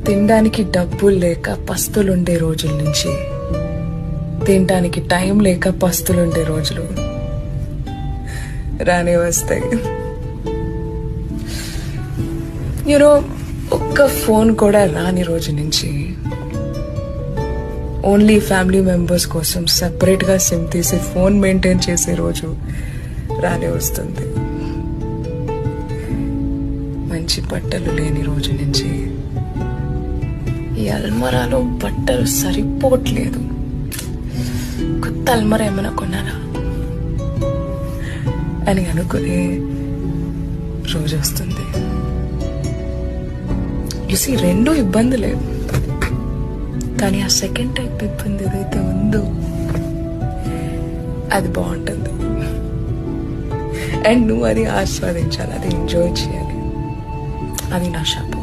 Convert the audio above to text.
తినడానికి డబ్బులు లేక పస్తులుండే రోజుల నుంచి తినడానికి టైం లేక పస్తులుండే రోజులు రానే వస్తాయి. యూనో ఒక్క ఫోన్ కూడా రాని రోజు నుంచి ఓన్లీ ఫ్యామిలీ మెంబర్స్ కోసం సెపరేట్గా సిమ్ తీసి ఫోన్ మెయింటైన్ చేసే రోజు రానే వస్తుంది. మంచి బట్టలు లేని రోజు నుంచి ఈ అల్మరాలో బట్టలు సరిపోవట్లేదు, కొత్త అల్మరా ఏమైనా కొన్నారా అని అనుకునే రోజు వస్తుంది. చూసి రెండూ ఇబ్బంది లేదు, కానీ ఆ సెకండ్ టైప్ ఇబ్బంది ఏదైతే ఉందో అది బాగుంటుంది. అండ్ నువ్వు అది ఆస్వాదించాలి, అది ఎంజాయ్ చేయాలి. అది నా శాపం.